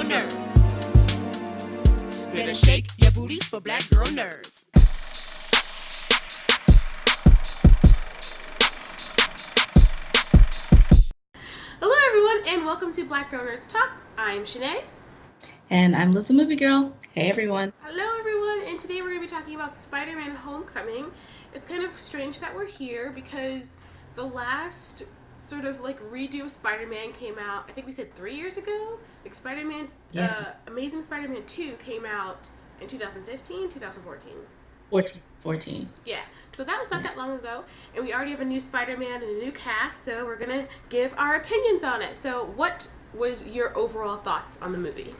nerves. Better shake your booties for black girl nerds. Hello everyone and welcome to Black Girl Nerds Talk. I'm Shenee. And I'm Liz the Movie Girl. Hey everyone. Hello everyone, and today we're going to be talking about Spider-Man Homecoming. It's kind of strange that we're here because the last sort of like redo of Spider-Man came out, I think we said 3 years ago. Like Amazing Spider-Man 2 came out in 2015, 2014. 14. Yeah, so that was not that long ago, and we already have a new Spider-Man and a new cast, so we're going to give our opinions on it. So what was your overall thoughts on the movie?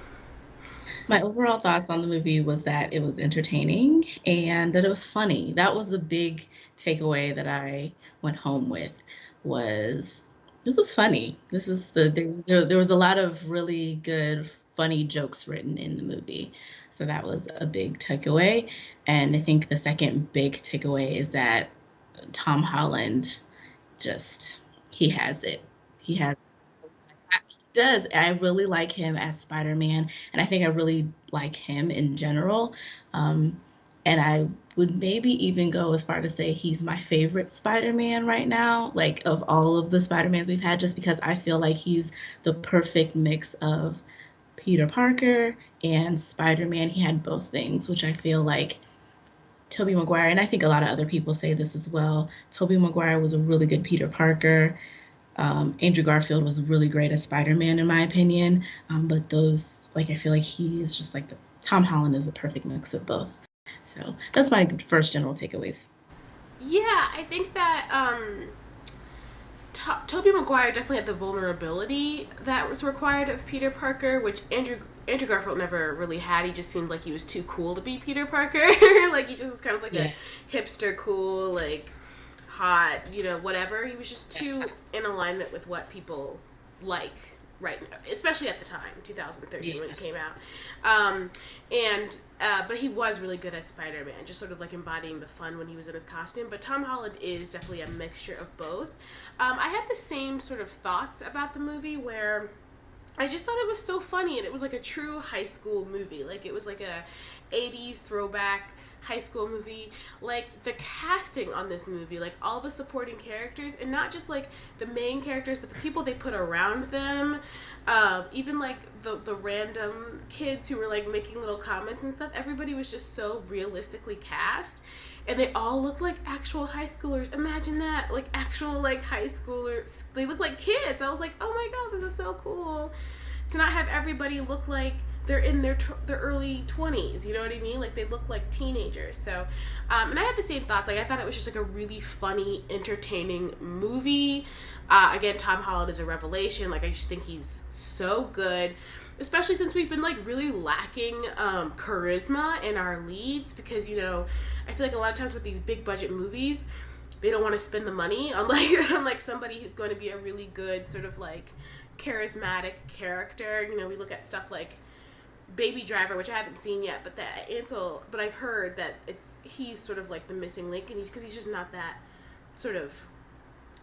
My overall thoughts on the movie was that it was entertaining and that it was funny. That was the big takeaway that I went home with, was this was funny. There was a lot of really good, funny jokes written in the movie. So that was a big takeaway. And I think the second big takeaway is that Tom Holland he has it. He does. I really like him as Spider-Man, and I think I really like him in general. And I would maybe even go as far to say he's my favorite Spider-Man right now, like of all of the Spider-Mans we've had, just because I feel like he's the perfect mix of Peter Parker and Spider-Man. He had both things, which I feel like Tobey Maguire, and I think a lot of other people say this as well, Tobey Maguire was a really good Peter Parker. Andrew Garfield was really great as Spider-Man, in my opinion. But those, like, I feel like he is just like Tom Holland is the perfect mix of both. So that's my first general takeaways. Yeah, I think that Tobey Maguire definitely had the vulnerability that was required of Peter Parker, which Andrew Garfield never really had. He just seemed like he was too cool to be Peter Parker. Like, he just was kind of like a hipster cool, like, hot, whatever. He was just too in alignment with what people like right now, especially at the time, 2013 when it came out. But he was really good as Spider-Man, just sort of like embodying the fun when he was in his costume. But Tom Holland is definitely a mixture of both. I had the same sort of thoughts about the movie where I just thought it was so funny, and it was like a true high school movie. Like, it was like a 80s throwback high school movie. Like, the casting on this movie, like all the supporting characters, and not just like the main characters, but the people they put around them, even like the random kids who were like making little comments and stuff. Everybody was just so realistically cast, and they all look like actual high schoolers. Imagine that, like actual like high schoolers. They look like kids. I was like, oh my god, this is so cool to not have everybody look like they're in their early 20s, you know what I mean? Like, they look like teenagers. So, and I had the same thoughts. Like, I thought it was just like a really funny, entertaining movie. Again, Tom Holland is a revelation. Like, I just think he's so good, especially since we've been like really lacking charisma in our leads, because, I feel like a lot of times with these big budget movies, they don't want to spend the money on like somebody who's going to be a really good sort of like charismatic character. We look at stuff like Baby Driver, which I haven't seen yet, but I've heard that he's sort of like the missing link, and because he's just not that sort of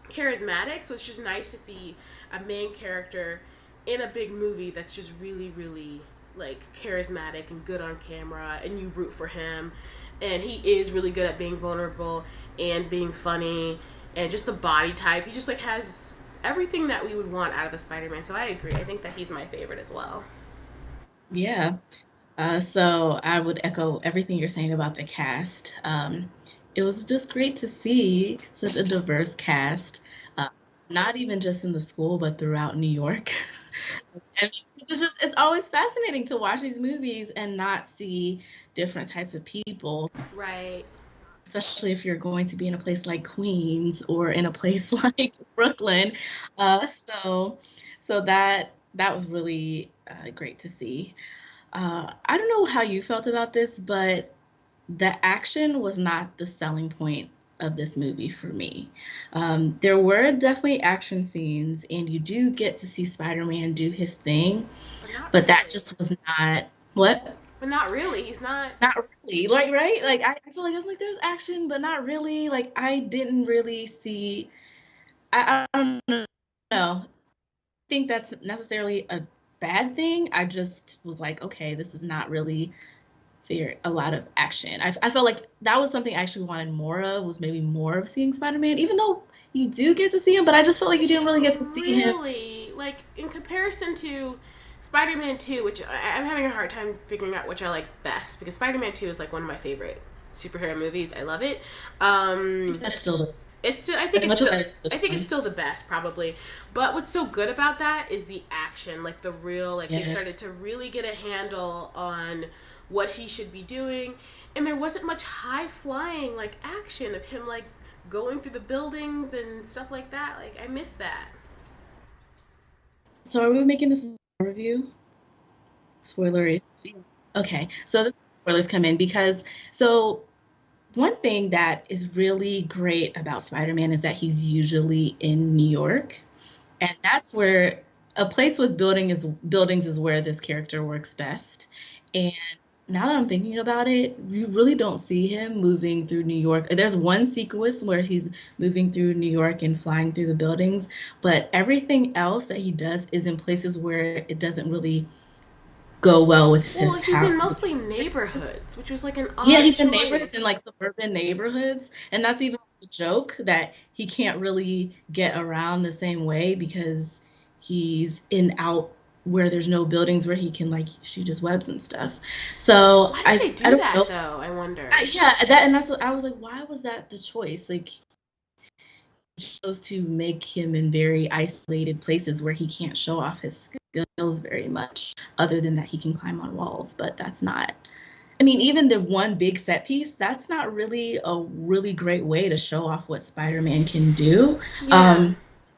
charismatic. So it's just nice to see a main character in a big movie that's just really, really like charismatic and good on camera, and you root for him. And he is really good at being vulnerable and being funny, and just the body type. He just like has everything that we would want out of a Spider-Man. So I agree. I think that he's my favorite as well. Yeah. So I would echo everything you're saying about the cast. It was just great to see such a diverse cast, not even just in the school, but throughout New York. And it's always fascinating to watch these movies and not see different types of people. Right. Especially if you're going to be in a place like Queens or in a place like Brooklyn. So that was really great to see. I don't know how you felt about this, but the action was not the selling point of this movie for me. There were definitely action scenes, and you do get to see Spider-Man do his thing, but that just was not what. But not really. He's not. Not really. Like, right? Like, I feel like I'm like, there's action, but not really. Like, I didn't really see. I don't know. I think that's necessarily a bad thing. I just was like, okay, this is not really a lot of action. I felt like that was something I actually wanted more of, was maybe more of seeing Spider-Man, even though you do get to see him, but I just felt like you didn't really get to see him. Really, like, in comparison to Spider-Man 2, which I'm having a hard time figuring out which I like best, because Spider-Man 2 is like one of my favorite superhero movies. I love it. That's still I think it's still the best, probably. But what's so good about that is the action, like the real, like they started to really get a handle on what he should be doing, and there wasn't much high flying like action of him like going through the buildings and stuff like that. Like, I miss that. So are we making this a review? Spoilers. Okay, so this spoilers come in because one thing that is really great about Spider-Man is that he's usually in New York, and that's where a place with buildings is where this character works best. And now that I'm thinking about it, you really don't see him moving through New York. There's one sequence where he's moving through New York and flying through the buildings, but everything else that he does is in places where it doesn't really go well with his house. Well, he's in mostly neighborhoods, which was like an odd he's choice. in neighborhoods, in like suburban neighborhoods, and that's even a joke that he can't really get around the same way because he's out where there's no buildings where he can like shoot his webs and stuff. So why did they do that though? I wonder. That's what I was like. Why was that the choice? Like, chose to make him in very isolated places where he can't show off his skills very much, other than that he can climb on walls. But that's not. I mean, even the one big set piece, that's not really a really great way to show off what Spider-Man can do. Yeah.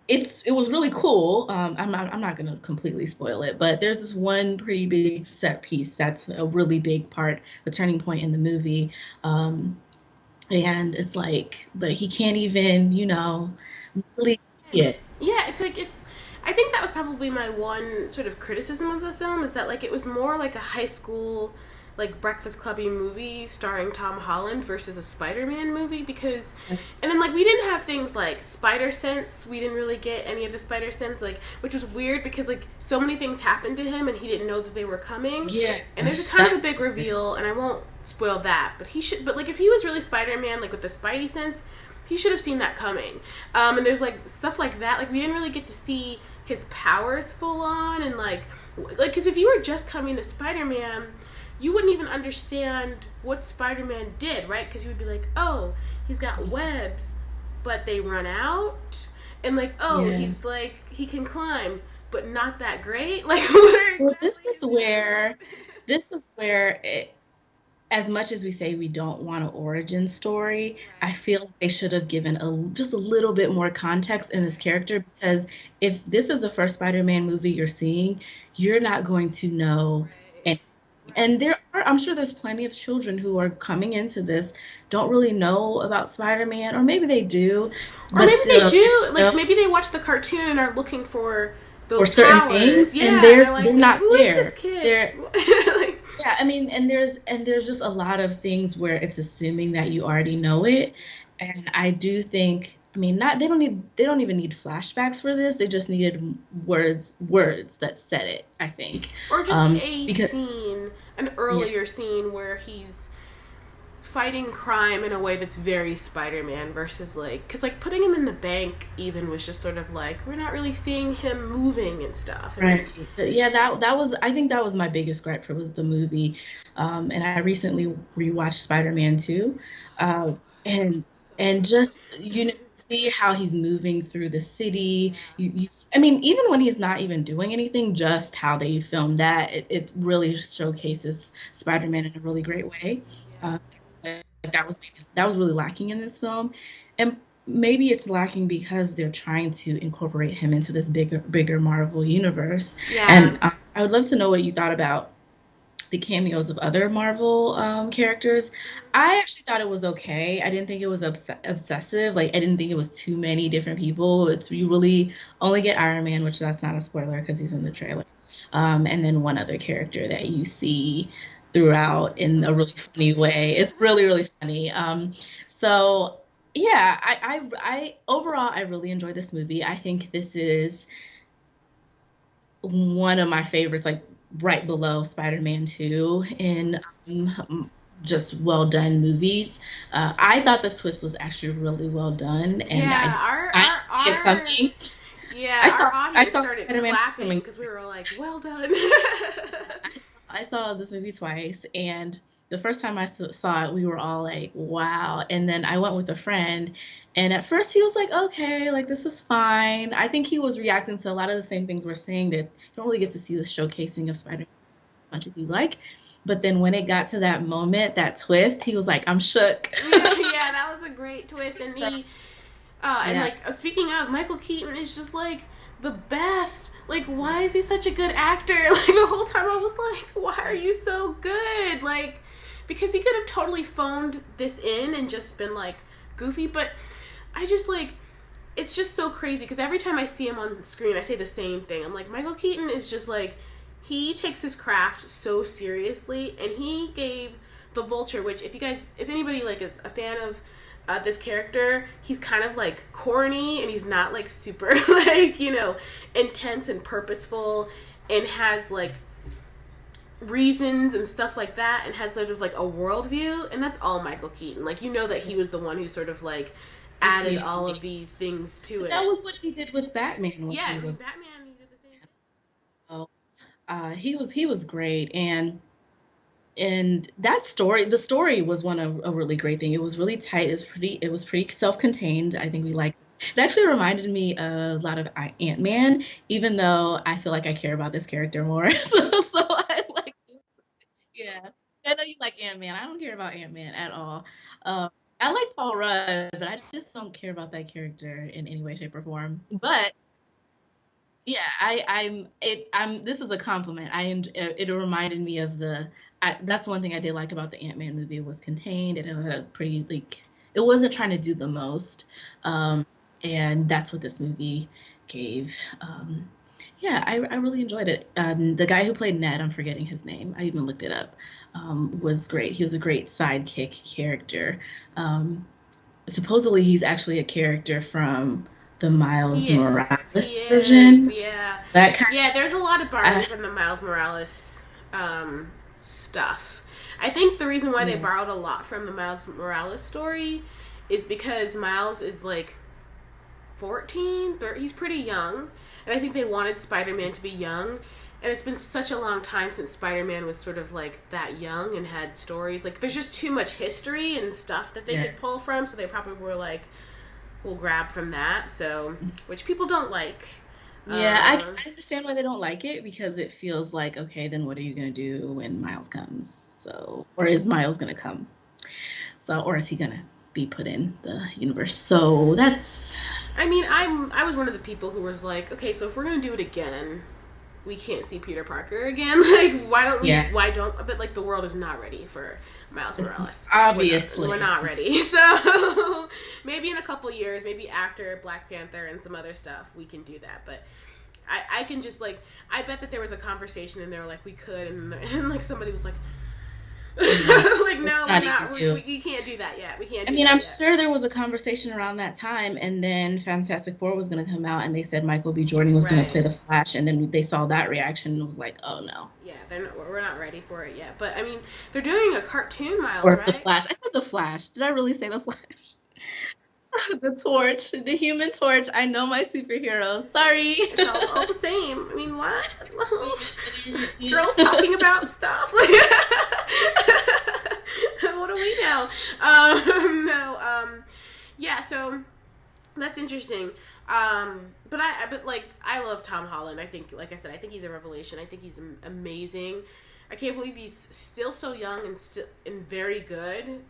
It was really cool. I'm not going to completely spoil it, but there's this one pretty big set piece that's a really big part, a turning point in the movie. And it's like, but he can't even, really see it. Yeah, I think that was probably my one sort of criticism of the film, is that like it was more like a high school, like Breakfast Clubby movie starring Tom Holland versus a Spider-Man movie, because, and then like we didn't have things like spider sense. We didn't really get any of the spider sense, like, which was weird because like so many things happened to him and he didn't know that they were coming. Yeah. And there's a kind of a big reveal, and I won't spoil that, but like if he was really Spider-Man, like with the Spidey sense, he should have seen that coming. And there's like stuff like that. Like we didn't really get to see his powers full on, and like because if you were just coming to Spider-Man, you wouldn't even understand what Spider-Man did, right? Because you would be like, oh, he's got webs, but they run out. And like, oh, he's like, he can climb, but not that great. Like, this is where it, as much as we say we don't want an origin story, I feel like they should have given just a little bit more context in this character, because if this is the first Spider-Man movie you're seeing, you're not going to know. And I'm sure there's plenty of children who are coming into this, don't really know about Spider-Man, or maybe they do. Or maybe they do. Like, maybe they watch the cartoon and are looking for those certain powers. Things, yeah, and they're like, not who there. Is this kid? Like, yeah, I mean, and there's just a lot of things where it's assuming that you already know it, and I do think. I mean, they don't even need flashbacks for this. They just needed words that said it, I think. Or just an earlier scene where he's fighting crime in a way that's very Spider-Man versus like, because like putting him in the bank even was just sort of like, we're not really seeing him moving and stuff. Right. Yeah, that was, I think that was my biggest gripe was the movie. And I recently rewatched Spider-Man 2. And just, see how he's moving through the city. I mean, even when he's not even doing anything, just how they filmed that, it really showcases Spider-Man in a really great way. That was really lacking in this film. And maybe it's lacking because they're trying to incorporate him into this bigger Marvel universe. Yeah. And I would love to know what you thought about the cameos of other Marvel characters. I actually thought it was okay. I didn't think it was obsessive. Like, I didn't think it was too many different people. You really only get Iron Man, which that's not a spoiler because he's in the trailer. And then one other character that you see throughout in a really funny way. It's really, really funny. So yeah, I overall, I really enjoyed this movie. I think this is one of my favorites, like right below Spider-Man 2 in just well done movies. I thought the twist was actually really well done, and Yeah, I didn't see it coming. our I audience saw started Spider-Man clapping coming. because we were like, "Well done." I saw this movie twice, and the first time I saw it, we were all like, wow. And then I went with a friend, and at first he was like, okay, like this is fine. I think he was reacting to a lot of the same things we're saying, that you don't really get to see the showcasing of Spider-Man as much as you like. But then when it got to that moment, that twist, he was like, I'm shook. Yeah, that was a great twist. And and Yeah. like, speaking of, Michael Keaton is just like the best. Like, why is he such a good actor? Like, the whole time I was like, why are you so good? Like, because he could have totally phoned this in and just been like goofy, but I just like, it's just so crazy because every time I see him on screen, I say the same thing. I'm like, Michael Keaton is just like, he takes his craft so seriously, and he gave the Vulture, which if anybody like is a fan of this character, he's kind of like corny, and he's not like super like, intense and purposeful, and has like reasons and stuff like that, and has sort of like a worldview, and that's all Michael Keaton. Like, that he was the one who sort of like added all of these things to it. That was what he did with Batman. Yeah, Batman, he did the same thing. So, he was great, and that story, the story was a really great thing. It was really tight. It was pretty self-contained. I think we liked it. It actually reminded me a lot of Ant-Man, even though I feel like I care about this character more. So I like, yeah. I know you like Ant-Man. I don't care about Ant-Man at all. I like Paul Rudd, but I just don't care about that character in any way, shape, or form. But yeah, this is a compliment. It reminded me of that's one thing I did like about the Ant-Man movie, was contained, and it had a pretty, like, it wasn't trying to do the most. And that's what this movie gave. Yeah, I really enjoyed it. The guy who played Ned, I'm forgetting his name, I even looked it up, was great. He was a great sidekick character. Supposedly he's actually a character from the Miles Morales version. Yeah. Yeah, there's a lot of borrowing from the Miles Morales stuff. I think the reason why they borrowed a lot from the Miles Morales story is because Miles is like 14, 13, he's pretty young, and I think they wanted Spider-Man to be young, and it's been such a long time since Spider-Man was sort of like that young and had stories. Like, there's just too much history and stuff that they could pull from, so they probably were like, we'll grab from that, so, which people don't like. Yeah, I understand why they don't like it, because it feels like, okay, then what are you going to do when Miles comes? So, or is Miles going to come? So, or is he going to be put in the universe? So that's... I mean, I was one of the people who was like, okay, so if we're going to do it again, we can't see Peter Parker again. Like, but like, the world is not ready for Miles Morales. Obviously. We're not ready. So maybe in a couple years, maybe after Black Panther and some other stuff, we can do that. But I can just, like, I bet that there was a conversation and they were like, we could, and like somebody was like, like, no, we can't do that yet. We can't do that I'm yet. sure there was a conversation around that time, and then Fantastic Four was going to come out, and they said Michael B. Jordan was going to play the Flash, and then they saw that reaction and was like, oh no. Yeah, we're not ready for it yet. But I mean, they're doing a cartoon, Miles, or right? The Flash. I said the Flash. Did I really say the Flash? The Torch, the Human Torch. I know my superheroes. Sorry. It's all the same. I mean, what? Girls talking about stuff. What do we know? Yeah. So that's interesting. But I love Tom Holland. I think, like I said, I think he's a revelation. I think he's amazing. I can't believe he's still so young and very good.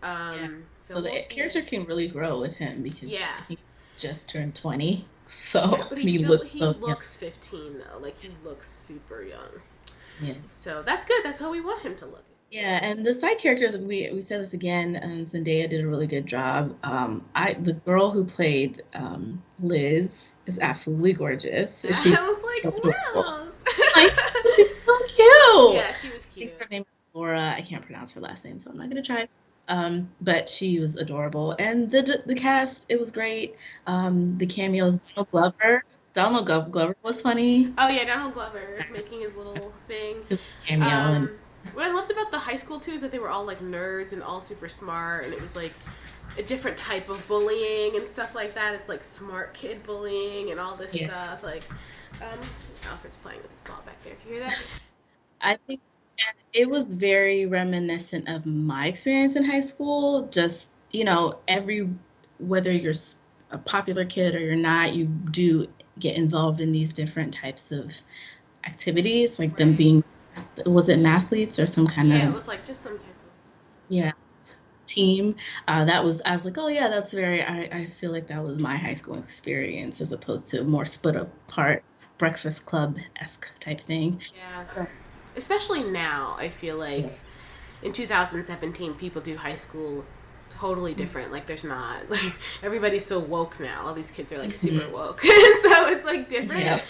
So the character can really grow with him, because he just turned 20. So but he looks 15 though. Like, he looks super young. Yeah. So that's good. That's how we want him to look. Yeah, and the side characters, we said this again, and Zendaya did a really good job. The girl who played Liz is absolutely gorgeous. I was like, wow. She's so cute. Yeah, she was cute. I think her name is Laura. I can't pronounce her last name, so I'm not gonna try. But she was adorable, and the cast, it was great. The cameos, Donald Glover. Glover was funny. Oh yeah, Donald Glover making his little thing. His cameo and What I loved about the high school too is that they were all like nerds and all super smart, and it was like a different type of bullying and stuff like that. It's like smart kid bullying and all this stuff. Like, Alfred's playing with his ball back there. If you hear that, I think it was very reminiscent of my experience in high school. Just, whether you're a popular kid or you're not, you do get involved in these different types of activities, like them being, was it mathletes or some kind of? Yeah, it was like just some type of team. I was like, oh yeah, that's I feel like that was my high school experience as opposed to a more split apart Breakfast Club-esque type thing. Yeah. So, especially now, I feel like in 2017, people do high school totally different. Like, there's not, like, everybody's so woke now. All these kids are, like, super woke. So it's, like, different. Yeah.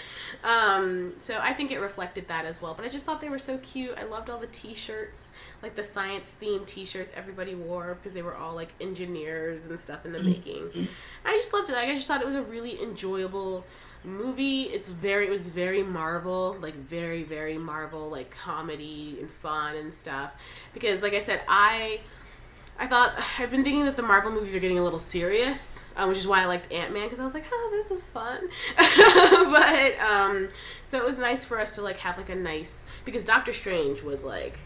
So I think it reflected that as well. But I just thought they were so cute. I loved all the t-shirts, like the science-themed t-shirts everybody wore because they were all, like, engineers and stuff in the making. I just loved it. Like, I just thought it was a really enjoyable movie. It was very Marvel, like very, very Marvel, like comedy and fun and stuff. Because, like I said, I've been thinking that the Marvel movies are getting a little serious, which is why I liked Ant-Man, because I was like, oh, this is fun. But, so it was nice for us to, like, have, like, because Doctor Strange was, like,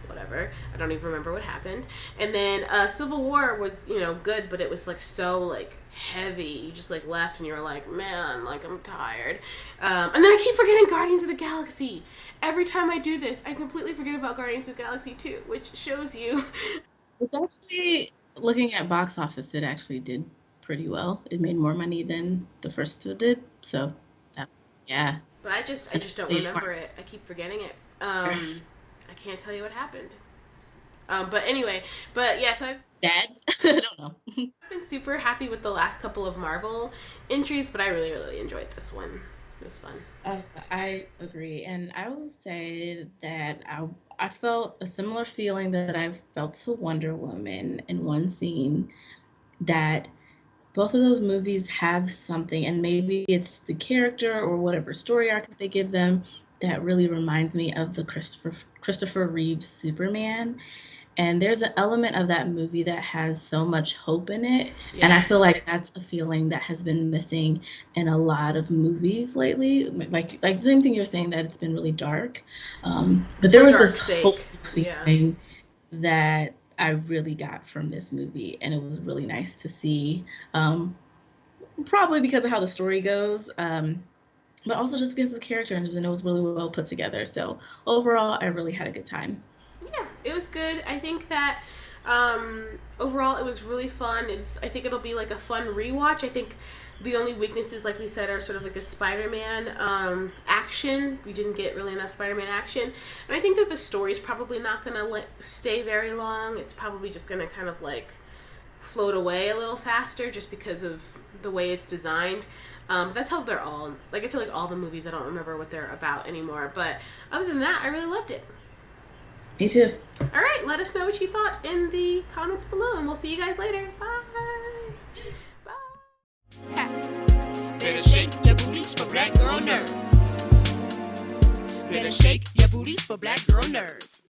whatever. I don't even remember what happened. And then Civil War was, good, but it was, like, so, like, heavy. You just, like, left and you were like, man, like, I'm tired. And then I keep forgetting Guardians of the Galaxy. Every time I do this, I completely forget about Guardians of the Galaxy 2, which shows you... It's actually, looking at box office, it actually did pretty well. It made more money than the first two did. So, yeah. But I just don't remember it. I keep forgetting it. I can't tell you what happened. But anyway, so I've... Dad? I don't know. I've been super happy with the last couple of Marvel entries, but I really, really enjoyed this one. It was fun. I agree. And I will say that I felt a similar feeling that I felt to Wonder Woman in one scene, that both of those movies have something, and maybe it's the character or whatever story arc that they give them that really reminds me of the Christopher Reeves Superman. And there's an element of that movie that has so much hope in it. Yeah. And I feel like that's a feeling that has been missing in a lot of movies lately. Like the same thing you're saying, that it's been really dark. But there was this hopeful feeling that I really got from this movie. And it was really nice to see, probably because of how the story goes, but also just because of the character, and it was really well put together. So overall, I really had a good time. Yeah, it was good. I think that overall it was really fun. I think it'll be like a fun rewatch. I think the only weaknesses, like we said, are sort of like the Spider-Man action. We didn't get really enough Spider-Man action. And I think that the story's probably not going to stay very long. It's probably just going to kind of like float away a little faster just because of the way it's designed. That's how they're all, like, I feel like all the movies, I don't remember what they're about anymore. But other than that, I really loved it. Me too. All right, let us know what you thought in the comments below, and we'll see you guys later. Bye. Bye. Better shake your booties for black girl nerds. Better shake your booties for black girl nerds.